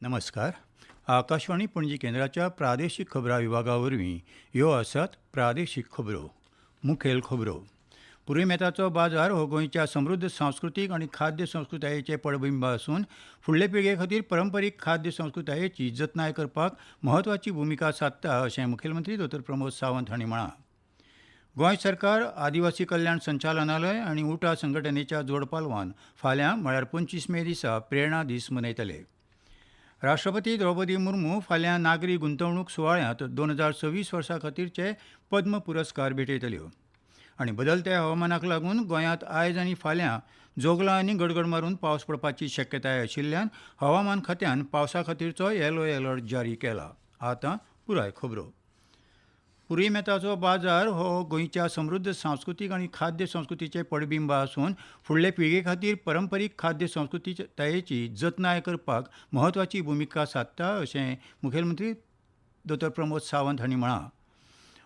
नमस्कार. आकाशवाणी पणजी केंद्राच्या प्रादेशीक खबरां विभागावरवीं ह्यो आसात प्रादेशीक खबरो. मुखेल खबरो. पुरीमेताचो बाजार हो गोंयच्या समृद्ध सांस्कृतीक आनी खाद्य संस्कृतायेचें पडबिंब आसून फुडले पिळगे खातीर पारंपरीक खाद्य संस्कृतायेची जतनाय करपाक म्हत्वाची भुमिका सादता अशें मुखेलमंत्री डॉ प्रमोद सावंत हांणी म्हळां. गोंय सरकार आदिवासी कल्याण संचालनालय आनी उटा संघटनेच्या जोड पालवान फाल्यां म्हळ्यार 25 मे दिसा प्रेरणा दीस मनयतले. राष्ट्रपती द्रौपदी मुर्मू फाल्यां नागरी गुंतवणूक सुवाळ्यांत 2026 वर्सा खातीरचे पद्म पुरस्कार भेटयतल्यो. आनी बदलत्या हवामानाक लागून गोंयांत आयज आनी फाल्यां जोगला आनी गडगड मारून पावस पडपाची शक्यताय आशिल्ल्यान हवामान खात्यान पावसा खातीरचो येलो अलर्ट जारी केला. आतां पुराय खबरो. पुरीमेताचो बाजार हो गोंयच्या समृद्ध सांस्कृतीक आनी खाद्य संस्कृतीचें पडबिंब आसून फुडले पिळगे खातीर पारंपरीक खाद्य संस्कृतायेची जतनाय करपाक म्हत्वाची भुमिका सादता अशें मुखेलमंत्री डॉ प्रमोद सावंत हांणी म्हळां.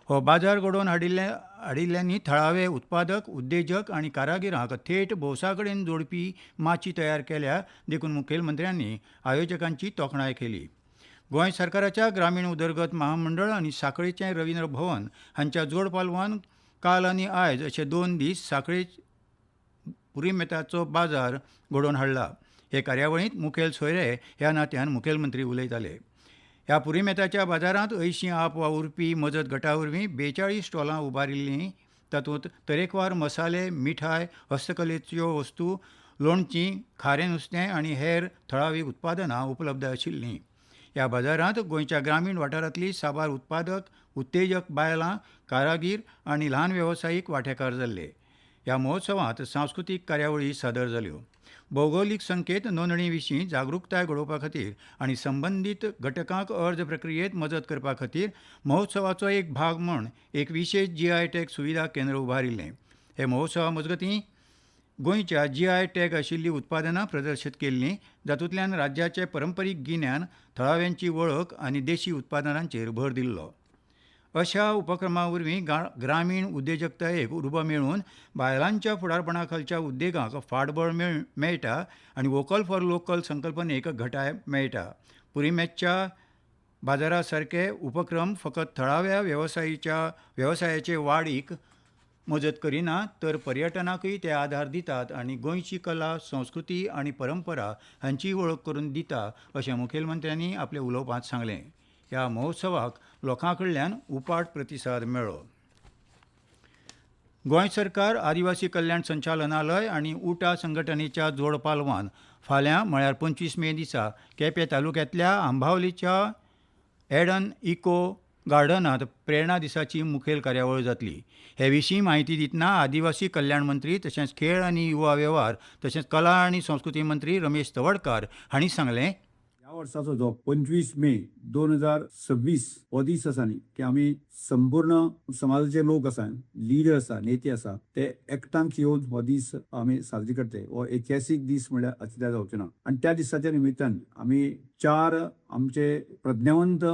हो बाजार घडोवन हाडिल्ल्यांनी थळावे उत्पादक, उद्देजक आनी कारागिरांक थेट भौसा कडेन जोडपी माची तयार केल्या देखून मुखेलमंत्र्यांनी आयोजकांची तोखणाय केली. गोंय सरकाराच्या ग्रामीण उदरगत महामंडळ आनी सांखळेचें रवींद्र भवन हांच्या जोड पालवान काल आनी आयज अशे 2 दीस सांखळे पुरीमेताचो बाजार घडोवन हाडला. हे कार्यावळींत मुखेल सोयरे ह्या नात्यान मुखेलमंत्री उलयताले. ह्या पुरीमेताच्या बाजारांत 80 आप वावुरपी मजत गटा वरवीं 42 स्टॉलां उबारिल्लीं. तातूंत तरेकवार मसाले, मिठाय, हस्तकलेच्यो वस्तू, लोणचीं, खारें नुस्तें आनी हेर थळावीं उत्पादनां उपलब्ध आशिल्लीं. ह्या बाजारांत गोंयच्या ग्रामीण वाठारांतलीं साबार उत्पादक, उत्तेजक बायलां, कारागीर आनी ल्हान वेवसायीक वांटेकार जाल्ले. ह्या महोत्सवांत सांस्कृतीक कार्यावळी सादर जाल्यो. भौगोलीक संकेत नोंदणी विशीं जागरूकताय घडोवपा खातीर आनी संबंदीत घटकांक अर्ज प्रक्रियेंत मजत करपा खातीर महोत्सवाचो एक भाग म्हूण एक विशेष GI टॅग सुविधा केंद्र उबारिल्लें. हे महोत्सवा मजगतीं गोंयच्या GI टॅग आशिल्लीं उत्पादनां प्रदर्शीत केल्लीं, जातूंतल्यान राज्याचें पारंपरीक गिन्यान, थळाव्यांची वळख आनी देशी उत्पादनांचेर भर दिल्लो. अशा उपक्रमां वरवीं ग्रामीण उद्देजकतायेक उर्बा मेळून बायलांच्या फुडारपणा खालच्या उद्देगांक फाटबळ मेळटा आनी वोकल फॉर लोकल संकल्पनेक घटाय मेळटा. पुरीमेतच्या बाजारा सारके उपक्रम फकत थळाव्या वेवसायाचे वाडीक मजत करिना तर पर्यटनाकय ते आदार दितात आनी गोंयची कला, संस्कृती आनी परंपरा हांची वळख करून दिता अशें मुखेलमंत्र्यांनी आपल्या उलोवपांत सांगलें. ह्या महोत्सवाक लोकां कडल्यान उपाट प्रतिसाद मेळ्ळो. गोंय सरकार आदिवासी कल्याण संचालनालय आनी उटा संघटनेच्या जोड पालवान फाल्यां म्हळ्यार 25 मे दिसा केपें तालुक्यांतल्या आंबावलीच्या एडन इको गार्डनांत प्रेरणा दिसाची मुखेल कार्यावळ जातली. हे विशीं म्हायती दितना आदिवासी कल्याण मंत्री तशेंच खेळ आनी युवा वेव्हार तशेंच कला आनी संस्कृती मंत्री रमेश तवडकार हांणी सांगलें. ह्या वर्साचो जो 25 मे 2026 हो दीस आसा न्ही की आमी संपूर्ण समाजाचे लोक आसा, लिडर आसा, नेते आसा, ते एकठांय येवन हो दीस आमी साजरी करते. हो ऐतिहासीक दीस म्हणल्यार अचकीत जावचें ना. आनी त्या दिसाच्या निमित्तान आमी 4 आमचे प्रज्ञावंत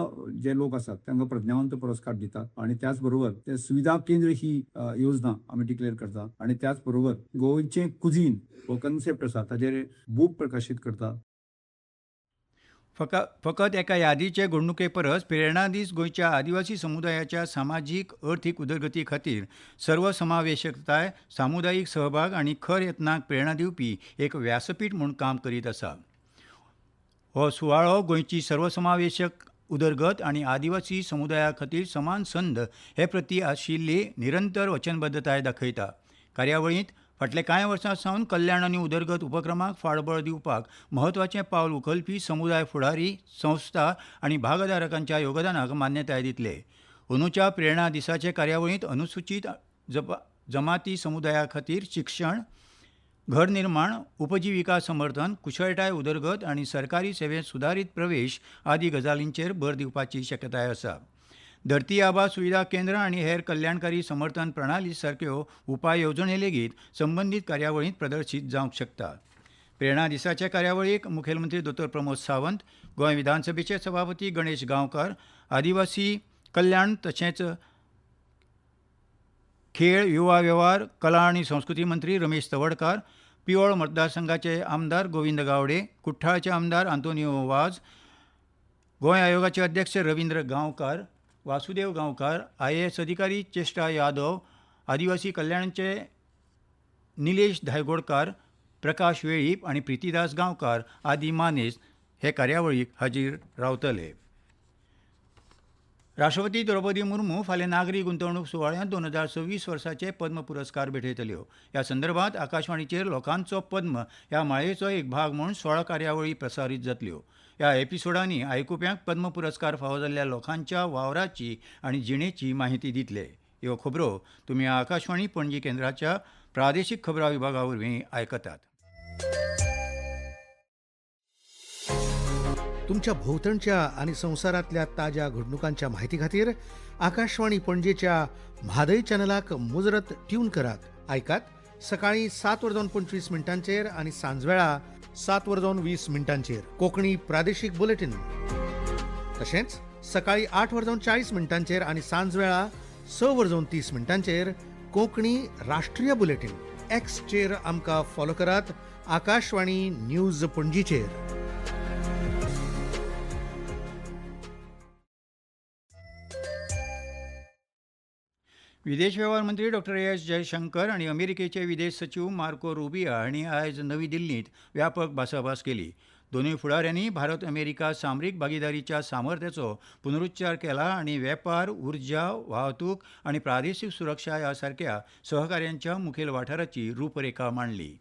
जे लोक आसात तांकां प्रज्ञावंत पुरस्कार दितात. आनी त्याच बरोबर ते सुविधा केंद्र ही योजना आमी डिक्लेअर करता. आनी त्याच बरोबर गोंयचें कुझीन हो कन्सेप्ट आसा ताचेर बूक प्रकाशीत करता. फकत एका यादीचे घडणुके परस प्रेरणा दीस गोंयच्या आदिवासी समुदायाच्या सामाजीक अर्थीक उदरगती खातीर सर्वसमावेशकताय, सामुदायिक सहभाग आनी खर यत्नाक प्रेरणा दिवपी एक व्यासपीठ म्हूण काम करीत आसा. हो सुवाळो गोंयची सर्वसमावेशक उदरगत आनी आदिवासी समुदाया खातीर समान संद हे प्रती आशिल्ली निरंतर वचनबद्धताय दाखयता. कार्यावळींत फाटले कांय वर्सां सावन कल्याण आनी उदरगत उपक्रमाक फाटबळ दिवपाक म्हत्वाचें पावल उखलपी समुदाय फुडारी, संस्था आनी भागधारकांच्या योगदानाक मान्यताय दितले. अंदूच्या प्रेरणा दिसाचे कार्यावळींत अनुसूचित जमाती समुदाया खातीर शिक्षण, घर निर्माण, उपजिविका समर्थन, कुशळटाय उदरगत आनी सरकारी सेवेंत सुदारीत प्रवेश आदी गजालींचेर भर दिवपाची शक्यताय आसा. धरती आबा सुविधा केंद्र आनी हेर कल्याणकारी समर्थन प्रणाली सारक्यो उपाय येवजणी लेगीत संबंदीत कार्यावळींत प्रदर्शीत जावंक शकता. प्रेरणा दिसाच्या कार्यावळीक मुखेलमंत्री डॉ प्रमोद सावंत, गोंय विधानसभेचे सभापती गणेश गांवकार, आदिवासी कल्याण तशेंच खेळ, युवा वेव्हार, कला आनी संस्कृती मंत्री रमेश तवडकार, पियोळ मतदारसंघाचे आमदार गोविंद गावडे, कुठ्ठाळचे आमदार आंतोनियो वाज, गोंय आयोगाचे अध्यक्ष रवींद्र गांवकार, वासुदेव गांवकार, IAS अधिकारी चेष्टा यादव, आदिवासी कल्याणचे निलेश धायगोडकार, प्रकाश वेळीप आणि प्रितीदास गांवकार आदी मानेस हे कार्यावळीक हाजीर रावतले. राष्ट्रपती द्रौपदी मुर्मू फाल्यां नागरी गुंतवणूक सुवाळ्यांत 2026 वर्साचे पद्म पुरस्कार भेटयतल्यो. ह्या संदर्भात आकाशवाणीचेर लोकांचो पद्म ह्या माळेचो एक भाग म्हूण 16 कार्यावळी प्रसारीत जातल्यो. ह्या एपिसोडांनी आयकुप्यांक पद्म पुरस्कार फावो जाल्ल्या लोकांच्या वावराची आनी जिणेची माहिती दितले. ह्यो खबरो तुमी आकाशवाणी पणजी केंद्राच्या प्रादेशीक खबरां विभागा वरवीं आयकतात. तुमच्या भोवतणच्या आणि संवसारांतल्या ताज्या घडणुकांच्या म्हायती खातीर आकाशवाणी पणजेच्या म्हादय चॅनलाक मुजरत ट्यून करात. आयकात सकाळीं 7:25 आणि सांजवेळा 7:20 कोंकणी प्रादेशीक बुलेटिन. तशेंच सकाळीं 8:40 आणि सांजवेळा 6:30 कोंकणी राष्ट्रीय बुलेटिन. एक्सचेर आमकां फॉलो करात. आकाशवाणी न्यूज पणजीचेर. विदेश वेव्हार मंत्री डॉ. एस जयशंकर आणि अमेरिकेचे विदेश सचिव मार्को रुबिया हांणी आयज नवी दिल्लींत व्यापक भासाभास केली. दोनूय फुडाऱ्यांनी भारत अमेरिका सामरीक भागीदारीच्या सामर्थ्याचो पुनरुच्चार केला आणि वेपार, उर्जा, वाहतूक आणि प्रादेशीक सुरक्षा ह्या सारक्या सहकार्यांच्या मुखेल वाठाराची रूपरेखा मांडली.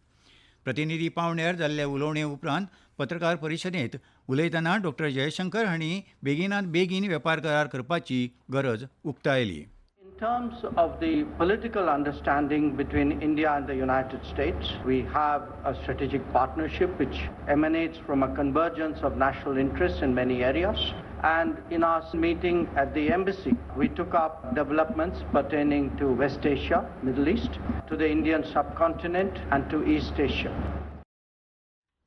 प्रतिनिधी पावण्यार जाल्ल्या उलोवणे उपरांत पत्रकार परिशदेंत उलयतना डॉ. जयशंकर हांणी बेगिनात बेगीन वेपार करार करपाची गरज उक्तायली. In terms of the political understanding between India and the United States, we have a strategic partnership which emanates from a convergence of national interests in many areas. And in our meeting at the embassy, we took up developments pertaining to West Asia, Middle East, to the Indian subcontinent and to East Asia.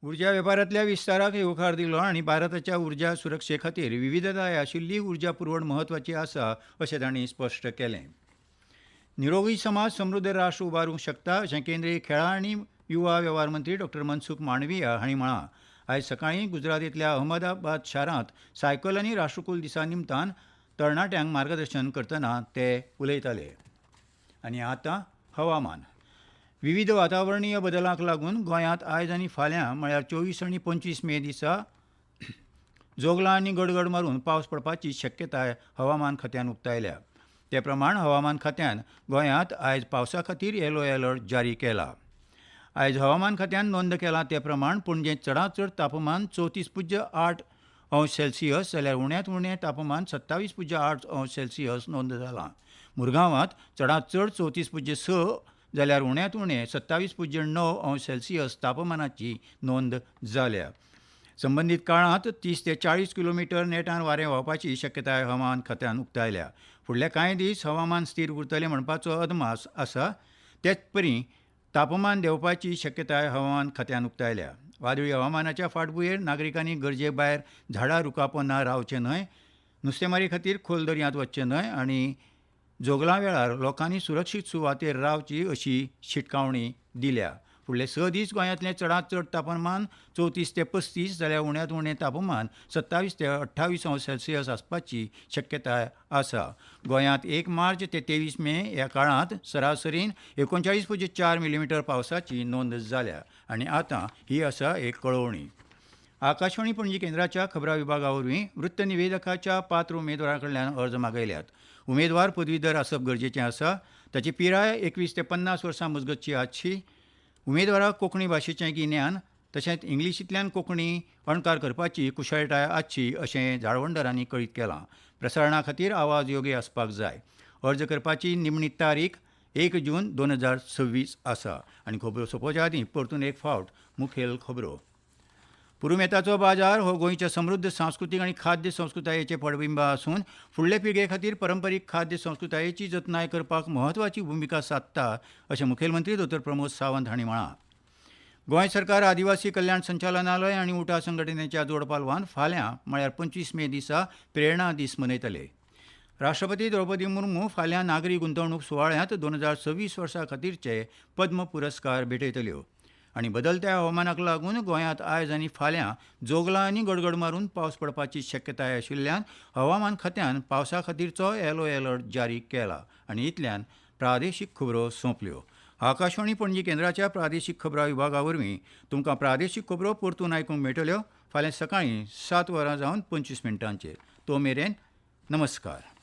उर्जा वेपारांतल्या विस्ताराक येवकार दिलो आनी भारताच्या उर्जा सुरक्षे खातीर विविधताय आशिल्ली उर्जा पुरवण म्हत्वाची आसा अशें तांणी स्पश्ट केलें. निरोगी समाज समृद्ध राष्ट्र उबारूंक शकता अशें केंद्रीय खेळां आनी युवा वेव्हार मंत्री डॉ. मनसुख मांडविया हांणी म्हळां. आयज सकाळीं गुजरातींतल्या अहमदाबाद शारांत सायकल आनी राष्ट्रकुल दिसा निमतान तरणाट्यांक मार्गदर्शन करतना ते उलयताले. आनी आतां हवामान. विविध वातावरणीय बदलांक लागून गोंयांत आयज आनी फाल्यां म्हळ्यार 24 आनी 25 मे दिसा जोगलां आनी गडगड मारून पावस पडपाची शक्यताय हवामान खात्यान उक्तायल्या. ते प्रमाण हवामान खात्यान गोंयांत आयज पावसा खातीर येलो अलर्ट जारी केला. आयज हवामान खात्यान नोंद केला ते प्रमाण पणजेंत चडांत चड तापमान 34.8°C जाल्यार उण्यांत उणें तापमान 27.8°C नोंद जालां. मुरगांवांत चडांत चड 34.6 जाल्यार उण्यांत उणें 27.9°C तापमानाची नोंद जाल्या. संबंदीत काळांत 30 ते 40 किलोमीटर नेटान वारें व्हांवपाची शक्यताय हवामान खात्यान उक्तायल्या. फुडले कांय दीस हवामान स्थिर उरतलें म्हणपाचो अदमास आसा. तेच परी तापमान देंवपाची शक्यताय हवामान खात्यान उक्तायल्या. वादळी हवामानाच्या फाटभुंयेर नागरिकांनी गरजे भायर झाडां रुखापोंदा रावचें न्हय, नुस्तेमारी खातीर खोल दर्यांत वचचें न्हय आनी जोगलां वेळार लोकांनी सुरक्षीत सुवातेर रावची अशी शिटकावणी दिल्या. फुडले 6 दीस गोंयांतलें चडांत चड तापमान 34 ते 35 जाल्यार उण्यांत उणें तापमान 27 ते 28°C आसपाची शक्यताय आसा. गोंयांत 1 मार्च ते 23 मे ह्या काळांत सरासरीन 39.4 मिलीमीटर पावसाची नोंद जाल्या. आनी आतां ही आसा एक कळोवणी. आकाशवाणी पणजी केंद्राच्या खबरां विभागा वरवीं वृत्त निवेदकाच्या पात्र उमेदवारां कडल्यान अर्ज मागयल्यात. उमेदवार पदवीधर आसप गरजेचें आसा. ताची पिराय 21 ते 50 वर्सां मजगतची आसची. उमेदवाराक कोंकणी भाशेचें गिन्यान तशेंच इंग्लिशींतल्यान कोंकणी अणकार करपाची कुशळटाय आसची अशें जाळवणदारांनी कळीत केलां. प्रसारणा खातीर आवाज योग्य आसपाक जाय. अर्ज करपाची निमणी तारीख 1 जून 2026 आसा. आनी खबरो सोंपोवचे आदीं परतून एक फावट मुखेल खबरो. पुरुमेताचो बाजार हो गोंयच्या समृद्ध सांस्कृतीक आनी खाद्य संस्कृतायेचें पडबिंब आसून फुडले पिळगे खातीर पारंपारीक खाद्य संस्कृतायेची जतनाय करपाक म्हत्वाची भुमिका सादता अशें मुखेलमंत्री दोतोर प्रमोद सावंत हांणी म्हळां. गोंय सरकार आदिवासी कल्याण संचालनालय आनी उटा संघटनेच्या जोड पालवान फाल्यां म्हळ्यार 25 मे दिसा प्रेरणा दीस मनयतले. राष्ट्रपती द्रौपदी मुर्मू फाल्यां नागरी गुंतवणूक सुवाळ्यांत 2026 वर्सा खातीरचे पद्म पुरस्कार भेटयतल्यो. आनी बदलत्या हवामानाक लागून गोंयांत आयज आनी फाल्यां जोगलां आनी गडगड मारून पावस पडपाची शक्यताय आशिल्ल्यान हवामान खात्यान पावसा खातीरचो येलो अलर्ट जारी केला आनी इतल्यान प्रादेशीक खबरो सोंपल्यो. आकाशवाणी पणजी केंद्राच्या प्रादेशीक खबरां विभागा वरवीं तुमकां प्रादेशीक खबरो परतून आयकूंक मेळटल्यो फाल्यां सकाळीं 7 वरां जावन 25 मिनटांचेर. तो मेरेन नमस्कार.